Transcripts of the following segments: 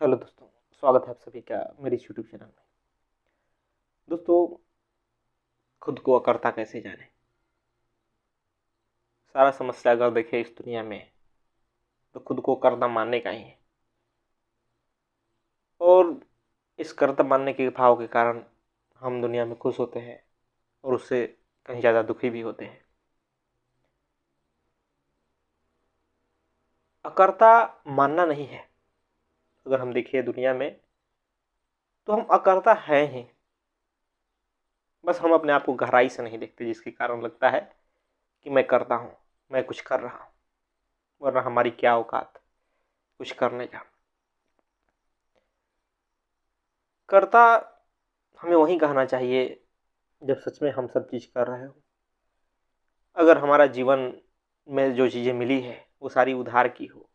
Hello दोस्तों, स्वागत है आप सभी का मेरे इस यूट्यूब चैनल में। दोस्तों, खुद को अकर्ता कैसे जाने। सारा समस्या अगर देखें इस दुनिया में तो खुद को कर्ता मानने का ही है। और इस कर्ता मानने के भाव के कारण हम दुनिया में खुश होते हैं और उससे कहीं ज़्यादा दुखी भी होते हैं। अकर्ता मानना नहीं है। अगर हम देखिए दुनिया में तो हम अकर्ता हैं ही, बस हम अपने आप को गहराई से नहीं देखते, जिसके कारण लगता है कि मैं करता हूँ, मैं कुछ कर रहा हूँ, वरना हमारी क्या औकात कुछ करने का। कर्ता हमें वही कहना चाहिए जब सच में हम सब चीज़ कर रहे हो। अगर हमारा जीवन में जो चीज़ें मिली है वो सारी उधार की हो,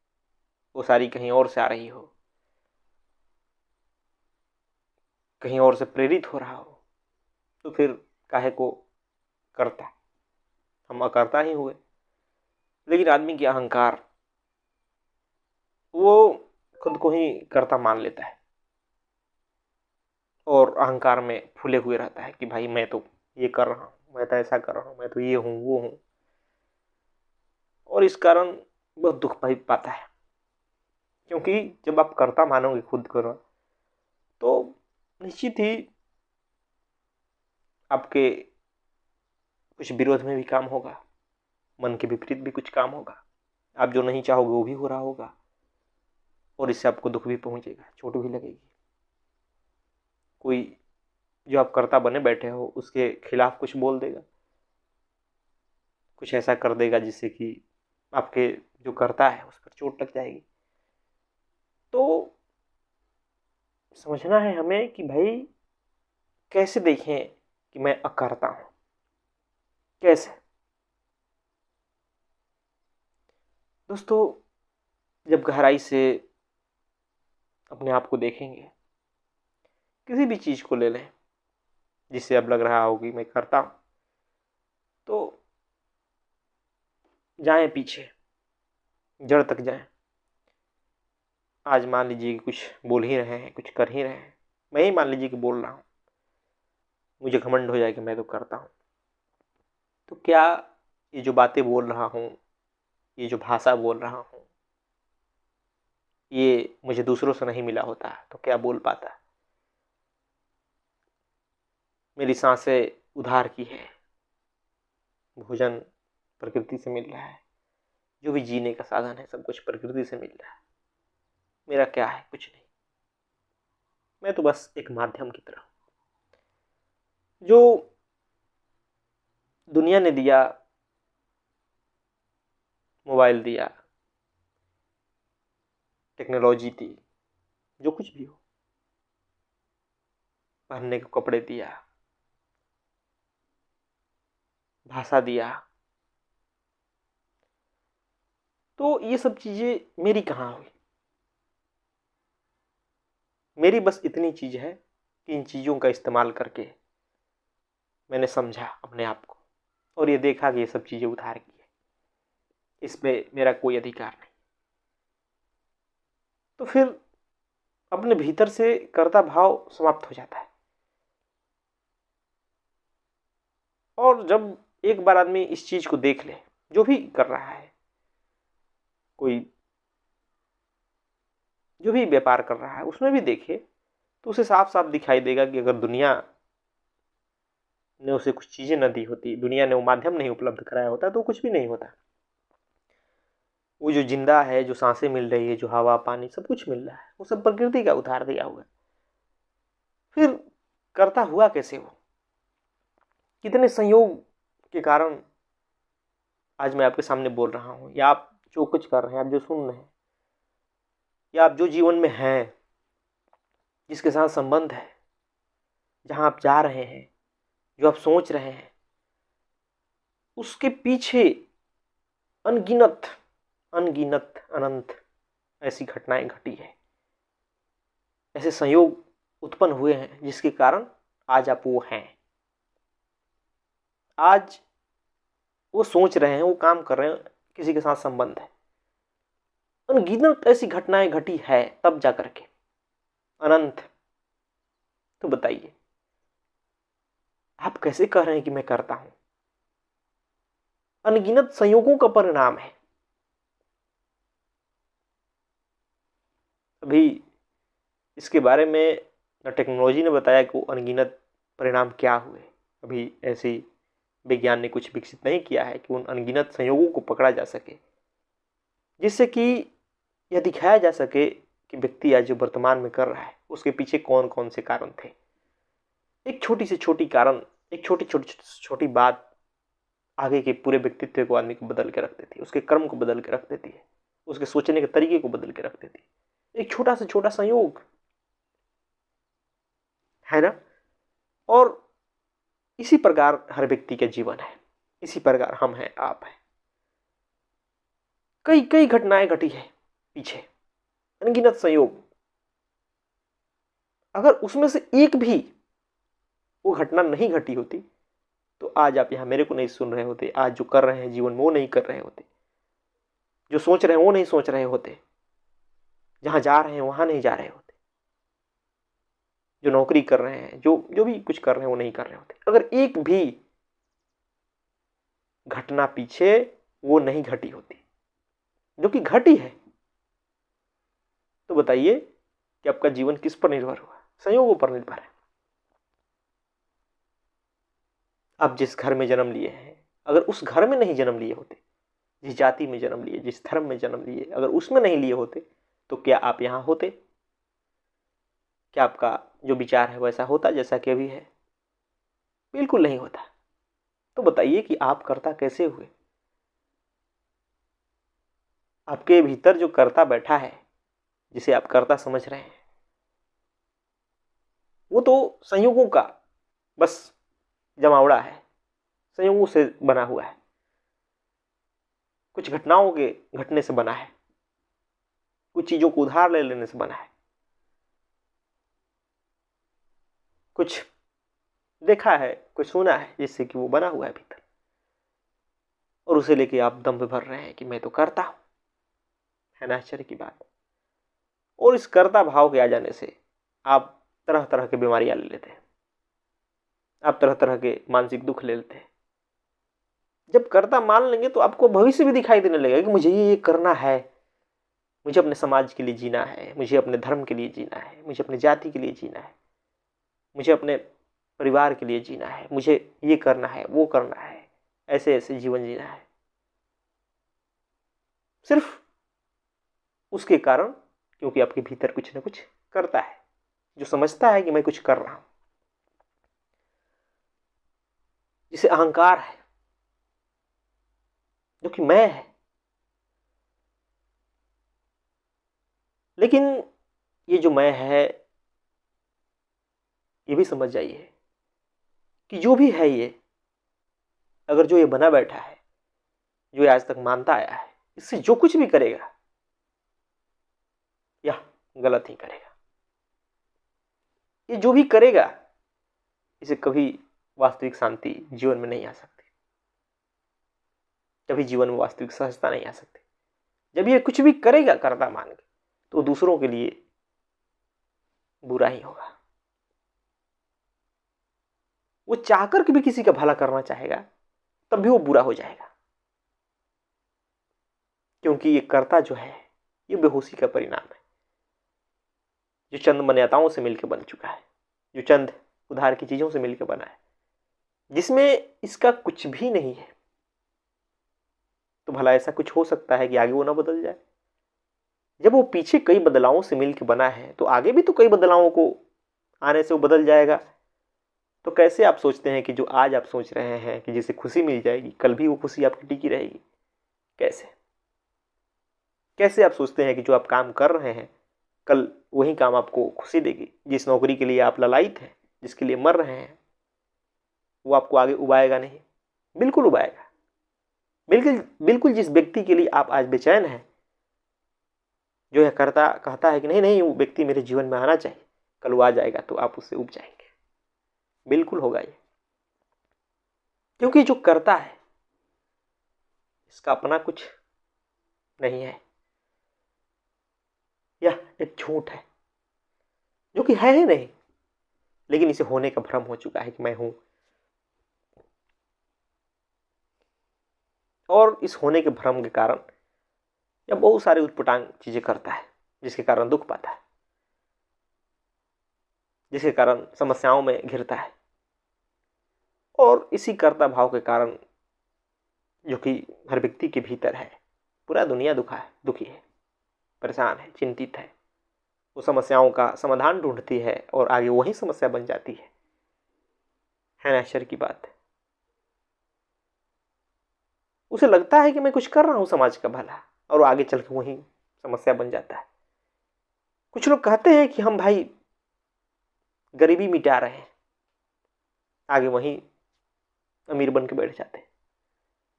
वो सारी कहीं और से आ रही हो, कहीं और से प्रेरित हो रहा हो, तो फिर काहे को करता, हम अकर्ता ही हुए। लेकिन आदमी की अहंकार, वो खुद को ही कर्ता मान लेता है और अहंकार में फूले हुए रहता है कि भाई मैं तो ये कर रहा हूँ, मैं तो ऐसा कर रहा हूँ, मैं तो ये हूँ वो हूँ। और इस कारण बहुत दुख भी पाता है, क्योंकि जब आप कर्ता मानोगे खुद को तो निश्चित ही आपके कुछ विरोध में भी काम होगा, मन के विपरीत भी कुछ काम होगा, आप जो नहीं चाहोगे वो भी हो रहा होगा और इससे आपको दुख भी पहुंचेगा, चोट भी लगेगी। कोई जो आप कर्ता बने बैठे हो उसके खिलाफ कुछ बोल देगा, कुछ ऐसा कर देगा जिससे कि आपके जो कर्ता है उस पर चोट लग जाएगी। तो समझना है हमें कि भाई कैसे देखें कि मैं अकर्ता हूं, कैसे। दोस्तों, जब गहराई से अपने आप को देखेंगे, किसी भी चीज़ को ले लें जिससे अब लग रहा हो कि मैं करता हूं, तो जाएं पीछे, जड़ तक जाएं। आज मान लीजिए कि कुछ बोल ही रहे हैं, कुछ कर ही रहे हैं, मैं ही मान लीजिए कि बोल रहा हूं, मुझे घमंड हो जाए कि मैं तो करता हूं। तो क्या ये जो बातें बोल रहा हूं, ये जो भाषा बोल रहा हूं, ये मुझे दूसरों से नहीं मिला होता तो क्या बोल पाता। मेरी सांसें उधार की है, भोजन प्रकृति से मिल रहा है, जो भी जीने का साधन है सब कुछ प्रकृति से मिल रहा है। मेरा क्या है, कुछ नहीं। मैं तो बस एक माध्यम की तरह जो दुनिया ने दिया, मोबाइल दिया, टेक्नोलॉजी दी, जो कुछ भी हो, पहनने के कपड़े दिया, भाषा दिया, तो ये सब चीज़ें मेरी कहाँ हुई। मेरी बस इतनी चीज़ है कि इन चीज़ों का इस्तेमाल करके मैंने समझा अपने आप को और ये देखा कि ये सब चीज़ें उधार की है, इस पे मेरा कोई अधिकार नहीं। तो फिर अपने भीतर से कर्ता भाव समाप्त हो जाता है। और जब एक बार आदमी इस चीज़ को देख ले, जो भी कर रहा है, कोई जो भी व्यापार कर रहा है उसमें भी देखे, तो उसे साफ साफ दिखाई देगा कि अगर दुनिया ने उसे कुछ चीज़ें न दी होती, दुनिया ने वो माध्यम नहीं उपलब्ध कराया होता, तो कुछ भी नहीं होता। वो जो जिंदा है, जो सांसें मिल रही है, जो हवा पानी सब कुछ मिल रहा है, वो सब प्रकृति का उधार दिया हुआ है। फिर करता हुआ कैसे वो, कितने संयोग के कारण आज मैं आपके सामने बोल रहा हूँ, या आप जो कुछ कर रहे हैं, आप जो सुन रहे हैं, या आप जो जीवन में हैं, जिसके साथ संबंध है, जहां आप जा रहे हैं, जो आप सोच रहे हैं, उसके पीछे अनगिनत अनगिनत अनंत ऐसी घटनाएं घटी है, ऐसे संयोग उत्पन्न हुए हैं जिसके कारण आज आप वो हैं। आज वो सोच रहे हैं, वो काम कर रहे हैं, किसी के साथ संबंध है, अनगिनत ऐसी घटनाएं घटी है तब जा करके। अनंत। तो बताइए आप कैसे कह रहे हैं कि मैं करता हूं? अनगिनत संयोगों का परिणाम है। अभी इसके बारे में न टेक्नोलॉजी ने बताया कि वो अनगिनत परिणाम क्या हुए। अभी ऐसी विज्ञान ने कुछ विकसित नहीं किया है कि उन अनगिनत संयोगों को पकड़ा जा सके, जिससे कि यह दिखाया जा सके कि व्यक्ति आज जो वर्तमान में कर रहा है उसके पीछे कौन कौन से कारण थे। एक छोटी से छोटी कारण, एक छोटी छोटी छोटी बात आगे के पूरे व्यक्तित्व को, आदमी को बदल के रख देती है, उसके कर्म को बदल के रख देती है, उसके सोचने के तरीके को बदल के रख देती है। एक छोटा से छोटा संयोग है ना। और इसी प्रकार हर व्यक्ति का जीवन है, इसी प्रकार हम हैं, आप हैं। कई कई घटनाएं घटी है पीछे, अनगिनत संयोग। अगर उसमें से एक भी वो घटना नहीं घटी होती तो आज आप यहां मेरे को नहीं सुन रहे होते, आज जो कर रहे हैं जीवन में वो नहीं कर रहे होते, जो सोच रहे हैं वो नहीं सोच रहे होते, जहां जा रहे हैं वहां नहीं जा रहे होते, जो नौकरी कर रहे हैं, जो जो भी कुछ कर रहे हैं वो नहीं कर रहे होते, अगर एक भी घटना पीछे वो नहीं घटी होती जो कि घटी है। तो बताइए कि आपका जीवन किस पर निर्भर हुआ? संयोगों पर निर्भर है। आप जिस घर में जन्म लिए हैं, अगर उस घर में नहीं जन्म लिए होते, जिस जाति में जन्म लिए, जिस धर्म में जन्म लिए, अगर उसमें नहीं लिए होते तो क्या आप यहां होते? क्या आपका जो विचार है वैसा होता जैसा कि अभी है? बिल्कुल नहीं होता। तो बताइए कि आप कर्ता कैसे हुए? आपके भीतर जो कर्ता बैठा है, जिसे आप कर्ता समझ रहे हैं, वो तो संयोगों का बस जमावड़ा है, संयोगों से बना हुआ है, कुछ घटनाओं के घटने से बना है, कुछ चीजों को उधार ले लेने से बना है, कुछ देखा है, कुछ सुना है, जिससे कि वो बना हुआ है भीतर, और उसे लेके आप दम पे भर रहे हैं कि मैं तो करता हूं। है ना आश्चर्य की बात? और इस कर्ता भाव के आ जाने से आप तरह तरह की बीमारियां ले लेते हैं, आप तरह तरह के मानसिक दुख ले लेते हैं। जब कर्ता मान लेंगे तो आपको भविष्य भी दिखाई देने लगेगा कि मुझे ये करना है, मुझे अपने समाज के लिए जीना है, मुझे अपने धर्म के लिए जीना है, मुझे अपनी जाति के लिए जीना है, मुझे अपने परिवार के लिए जीना है, मुझे ये करना है, वो करना है, ऐसे ऐसे जीवन जीना है। सिर्फ उसके कारण क्योंकि आपके भीतर कुछ ना कुछ करता है जो समझता है कि मैं कुछ कर रहा हूं, जिसे अहंकार है, जो कि मैं है। लेकिन ये जो मैं है, ये भी समझ जाइए कि जो भी है ये, अगर जो ये बना बैठा है, जो ये आज तक मानता आया है, इससे जो कुछ भी करेगा यह गलत ही करेगा। ये जो भी करेगा इसे कभी वास्तविक शांति जीवन में नहीं आ सकती, कभी जीवन में वास्तविक सहजता नहीं आ सकती। जब ये कुछ भी करेगा कर्ता मान के, तो दूसरों के लिए बुरा ही होगा। वो चाहकर के भी किसी का भला करना चाहेगा तब भी वो बुरा हो जाएगा, क्योंकि ये कर्ता जो है ये बेहोशी का परिणाम है, जो चंद मान्यताओं से मिलकर बन चुका है, जो चंद उधार की चीजों से मिलकर बना है, जिसमें इसका कुछ भी नहीं है। तो भला ऐसा कुछ हो सकता है कि आगे वो ना बदल जाए? जब वो पीछे कई बदलावों से मिलकर बना है तो आगे भी तो कई बदलावों को आने से वो बदल जाएगा। तो कैसे आप सोचते हैं कि जो आज आप सोच रहे हैं कि जिसे खुशी मिल जाएगी, कल भी वो खुशी आपकी टिकी रहेगी? कैसे कैसे आप सोचते हैं कि जो आप काम कर रहे हैं कल वही काम आपको खुशी देगी? जिस नौकरी के लिए आप ललायित हैं, जिसके लिए मर रहे हैं, वो आपको आगे उबाएगा नहीं? बिल्कुल उबाएगा। बिल्कुल बिल्कुल जिस व्यक्ति के लिए आप आज बेचैन हैं, जो यह करता कहता है कि नहीं नहीं वो व्यक्ति मेरे जीवन में आना चाहिए, कल वो आ जाएगा तो आप उससे उब जाएंगे। बिल्कुल होगा ये, क्योंकि जो करता है इसका अपना कुछ नहीं है, यह एक झूठ है। जो कि है ही नहीं, लेकिन इसे होने का भ्रम हो चुका है कि मैं हूं। और इस होने के भ्रम के कारण यह बहुत सारे उटपटांग चीजें करता है, जिसके कारण दुख पाता है, जिसके कारण समस्याओं में घिरता है। और इसी कर्ता भाव के कारण, जो कि हर व्यक्ति के भीतर है, पूरा दुनिया दुखी है, परेशान है, चिंतित है, वो समस्याओं का समाधान ढूंढती है और आगे वही समस्या बन जाती है ना आश्चर्य की बात है। उसे लगता है कि मैं कुछ कर रहा हूं समाज का भला, और वो आगे चल के वही समस्या बन जाता है। कुछ लोग कहते हैं कि हम भाई गरीबी मिटा रहे हैं, आगे वही अमीर बन के बैठ जाते हैं,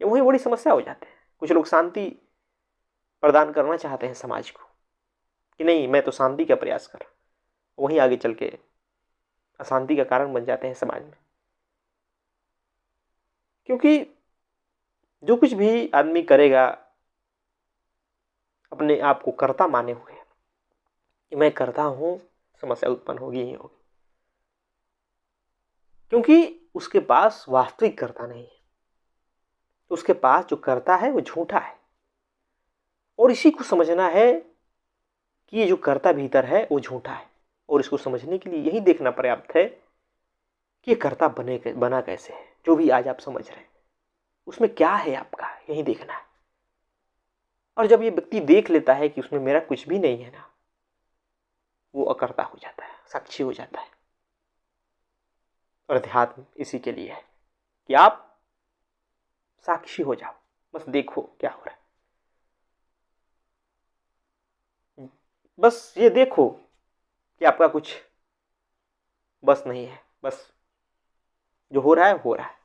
या वही बड़ी समस्या हो जाते हैं। कुछ लोग शांति प्रदान करना चाहते हैं समाज को, कि नहीं मैं तो शांति का प्रयास कर, वहीं आगे चल के अशांति का कारण बन जाते हैं समाज में। क्योंकि जो कुछ भी आदमी करेगा अपने आप को कर्ता माने हुए कि मैं करता हूं, समस्या उत्पन्न होगी ही होगी, क्योंकि उसके पास वास्तविक कर्ता नहीं है। उसके पास जो कर्ता है वो झूठा है, और इसी को समझना है कि ये जो कर्ता भीतर है वो झूठा है। और इसको समझने के लिए यही देखना पर्याप्त है कि ये कर्ता बना कैसे है। जो भी आज आप समझ रहे हैं उसमें क्या है आपका, यही देखना है। और जब ये व्यक्ति देख लेता है कि उसमें मेरा कुछ भी नहीं है ना, वो अकर्ता हो जाता है, साक्षी हो जाता है। और अध्यात्म इसी के लिए है कि आप साक्षी हो जाओ, बस देखो क्या हो रहा है, बस ये देखो कि आपका कुछ बस नहीं है, बस जो हो रहा है हो रहा है।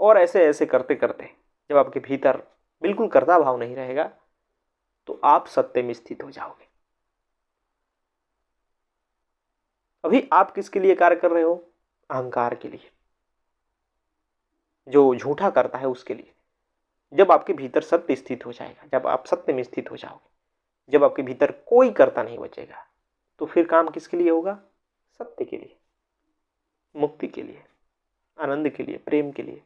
और ऐसे ऐसे करते करते जब आपके भीतर बिल्कुल कर्ता भाव नहीं रहेगा, तो आप सत्य में स्थित हो जाओगे। अभी आप किसके लिए कार्य कर रहे हो? अहंकार के लिए, जो झूठा करता है उसके लिए। जब आपके भीतर सत्य स्थित हो जाएगा, जब आप सत्य में स्थित हो जाओगे, जब आपके भीतर कोई कर्ता नहीं बचेगा, तो फिर काम किसके लिए होगा? सत्य के लिए, मुक्ति के लिए, आनंद के लिए, प्रेम के लिए।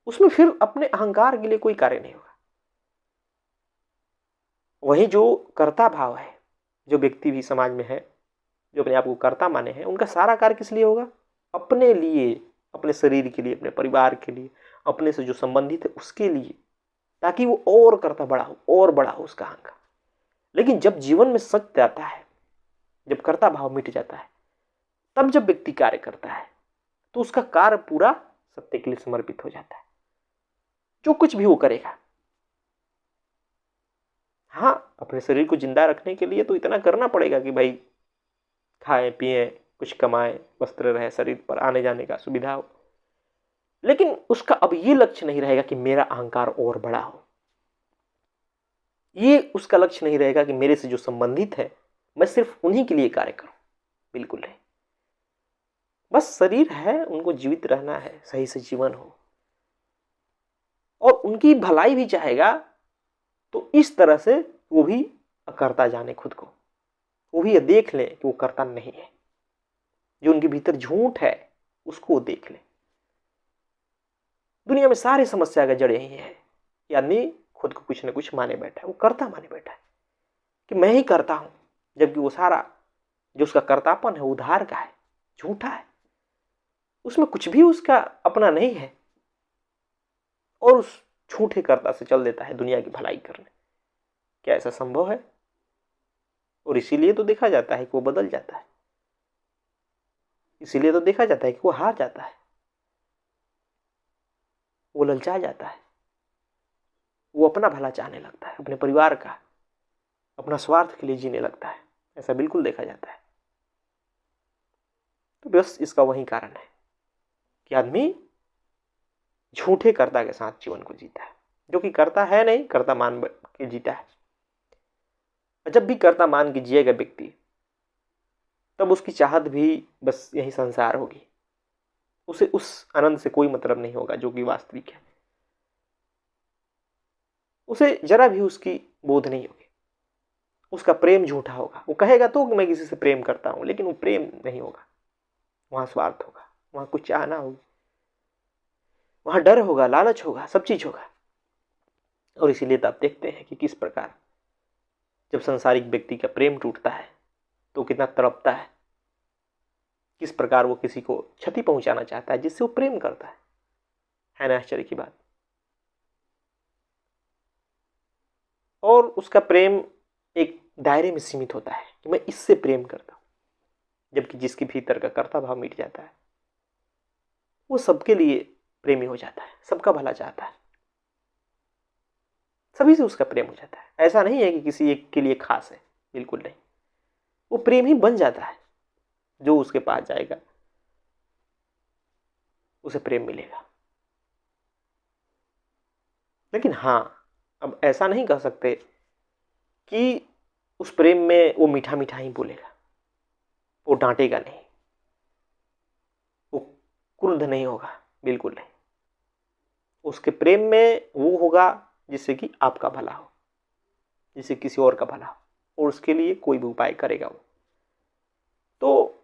उसमें फिर अपने अहंकार के लिए कोई कार्य नहीं होगा। वही जो कर्ता भाव है, जो व्यक्ति भी समाज में है जो अपने आप को कर्ता माने हैं, उनका सारा कार्य किस लिए होगा? अपने लिए, अपने शरीर के लिए, अपने परिवार के लिए, अपने से जो संबंधित है उसके लिए, ताकि वो और कर्ता बड़ा हो, और बड़ा हो उसका अहंकार। लेकिन जब जीवन में सत्य आता है, जब कर्ता भाव मिट जाता है, तब जब व्यक्ति कार्य करता है तो उसका कार्य पूरा सत्य के लिए समर्पित हो जाता है। जो कुछ भी वो करेगा, हाँ, अपने शरीर को जिंदा रखने के लिए तो इतना करना पड़ेगा कि भाई खाएं पिए, कुछ कमाएं, वस्त्र रहे, शरीर पर आने जाने का सुविधा हो। लेकिन उसका अब ये लक्ष्य नहीं रहेगा कि मेरा अहंकार और बड़ा हो। ये उसका लक्ष्य नहीं रहेगा कि मेरे से जो संबंधित है मैं सिर्फ उन्हीं के लिए कार्य करूं। बिल्कुल नहीं, बस शरीर है, उनको जीवित रहना है, सही से जीवन हो, और उनकी भलाई भी चाहेगा। तो इस तरह से वो भी अकर्ता जाने खुद को, वो भी ये देख ले कि वो कर्ता नहीं है। जो उनके भीतर झूठ है उसको वो देख ले। दुनिया में सारी समस्या का जड़ यही है कि आदमी खुद को कुछ न कुछ माने बैठा है, वो कर्ता माने बैठा है कि मैं ही करता हूं, जबकि वो सारा जो उसका कर्तापन है उधार का है, झूठा है, उसमें कुछ भी उसका अपना नहीं है, और उस झूठे कर्ता से चल देता है दुनिया की भलाई करने। क्या ऐसा संभव है? और इसीलिए तो देखा जाता है कि वो बदल जाता है, इसीलिए तो देखा जाता है कि वो हार जाता है, वो ललचा जाता है, वो अपना भला चाहने लगता है, अपने परिवार का, अपना स्वार्थ के लिए जीने लगता है। ऐसा बिल्कुल देखा जाता है। तो बस इसका वही कारण है कि आदमी झूठे कर्ता के साथ जीवन को जीता है, जो कि कर्ता है नहीं, कर्ता मान के जीता है। जब भी कर्ता मान के जिएगा व्यक्ति, तब उसकी चाहत भी बस यही संसार होगी। उसे उस आनंद से कोई मतलब नहीं होगा जो कि वास्तविक है। उसे जरा भी उसकी बोध नहीं होगी। उसका प्रेम झूठा होगा। वो कहेगा तो कि मैं किसी से प्रेम करता हूँ, लेकिन वो प्रेम नहीं होगा, वहाँ स्वार्थ होगा, वहाँ कुछ चाहना होगी, वहाँ डर होगा, लालच होगा, सब चीज़ होगा। और इसीलिए तो आप देखते हैं कि किस प्रकार जब संसारिक व्यक्ति का प्रेम टूटता है तो कितना तड़पता किस प्रकार वो किसी को क्षति पहुंचाना चाहता है जिससे वो प्रेम करता है ना आश्चर्य की बात। और उसका प्रेम एक दायरे में सीमित होता है कि मैं इससे प्रेम करता हूं, जबकि जिसके भीतर का कर्ता भाव मिट जाता है वो सबके लिए प्रेमी हो जाता है, सबका भला चाहता है, सभी से उसका प्रेम हो जाता है। ऐसा नहीं है कि किसी एक के लिए खास है, बिल्कुल नहीं। वो प्रेम ही बन जाता है, जो उसके पास जाएगा उसे प्रेम मिलेगा। लेकिन हाँ, अब ऐसा नहीं कह सकते कि उस प्रेम में वो मीठा मीठा ही बोलेगा, वो डांटेगा नहीं, वो क्रुद्ध नहीं होगा, बिल्कुल नहीं। उसके प्रेम में वो होगा जिससे कि आपका भला हो, जिससे किसी और का भला हो, और उसके लिए कोई भी उपाय करेगा वो। तो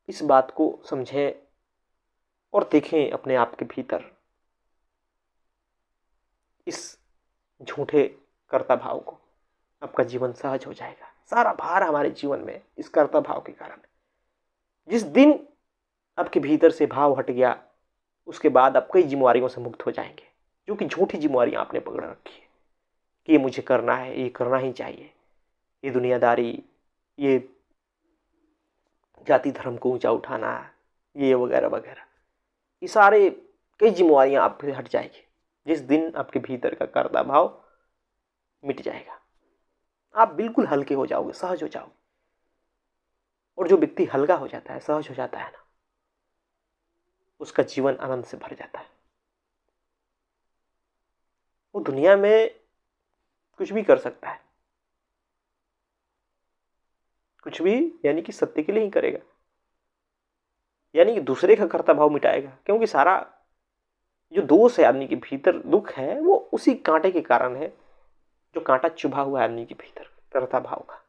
इस बात को समझें और देखें अपने आप के भीतर इस झूठे कर्ता भाव को। आपका जीवन सहज हो जाएगा। सारा भार हमारे जीवन में इस कर्ता भाव के कारण। जिस दिन आपके भीतर से भाव हट गया उसके बाद आप कई जिम्मेवारियों से मुक्त हो जाएंगे, जो कि झूठी जिम्मेवारियां आपने पकड़ रखी है कि ये मुझे करना है, ये करना ही चाहिए, ये दुनियादारी, ये जाति धर्म को ऊंचा उठाना, ये वगैरह वगैरह, ये सारे कई जिम्मेवारियां आपसे हट जाएगी जिस दिन आपके भीतर का कर्ता भाव मिट जाएगा। आप बिल्कुल हल्के हो जाओगे, सहज हो जाओगे। और जो व्यक्ति हल्का हो जाता है, सहज हो जाता है ना, उसका जीवन आनंद से भर जाता है। वो दुनिया में कुछ भी कर सकता है, कुछ भी, यानी कि सत्य के लिए ही करेगा, यानी कि दूसरे का कर्ता भाव मिटाएगा। क्योंकि सारा जो दोष है आदमी के भीतर, दुख है, वो उसी कांटे के कारण है जो कांटा चुभा हुआ है आदमी के भीतर, कर्ता भाव का,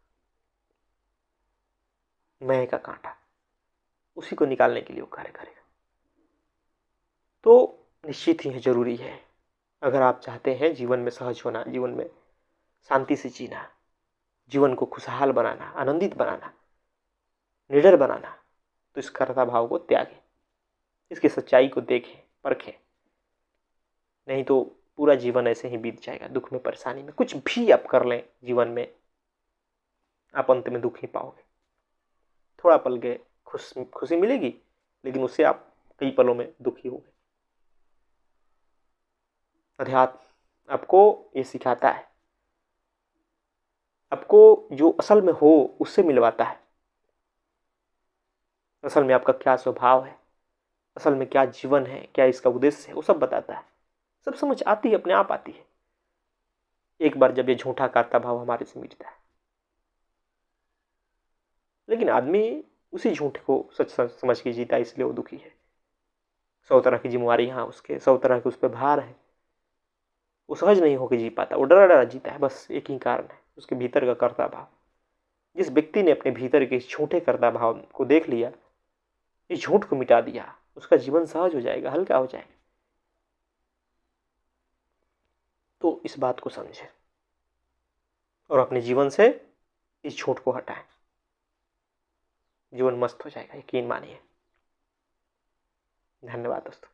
मैं का कांटा, उसी को निकालने के लिए वो कार्य करेगा। तो निश्चित ही जरूरी है, अगर आप चाहते हैं जीवन में सहज होना, जीवन में शांति से जीना, जीवन को खुशहाल बनाना, आनंदित बनाना, निडर बनाना, तो इस कर्ता भाव को त्यागें, इसकी सच्चाई को देखें, परखें। नहीं तो पूरा जीवन ऐसे ही बीत जाएगा, दुख में, परेशानी में। कुछ भी आप कर लें जीवन में, आप अंत में दुख ही पाओगे। थोड़ा पल के खुशी मिलेगी, लेकिन उससे आप कई पलों में दुखी होंगे। अध्यात्म आपको ये सिखाता है, आपको जो असल में हो उससे मिलवाता है। असल में आपका क्या स्वभाव है, असल में क्या जीवन है, क्या इसका उद्देश्य है, वो सब बताता है। सब समझ आती है, अपने आप आती है, एक बार जब ये झूठा कर्ता भाव हमारे से मिटता है। लेकिन आदमी उसी झूठ को सच समझ के जीता, इसलिए वो दुखी है। 100 तरह की जिम्मेवारी यहाँ उसके, 100 तरह के उस पर भार है, वो सहज नहीं होकर जी पाता, वो डरा डरा जीता है। बस एक ही कारण है, उसके भीतर का कर्ता भाव। जिस व्यक्ति ने अपने भीतर के इस झूठे कर्ता भाव को देख लिया, इस झूठ को मिटा दिया, उसका जीवन सहज हो जाएगा, हल्का हो जाएगा। तो इस बात को समझें और अपने जीवन से इस झूठ को हटाएं, जीवन मस्त हो जाएगा, यकीन मानिए। धन्यवाद दोस्तों।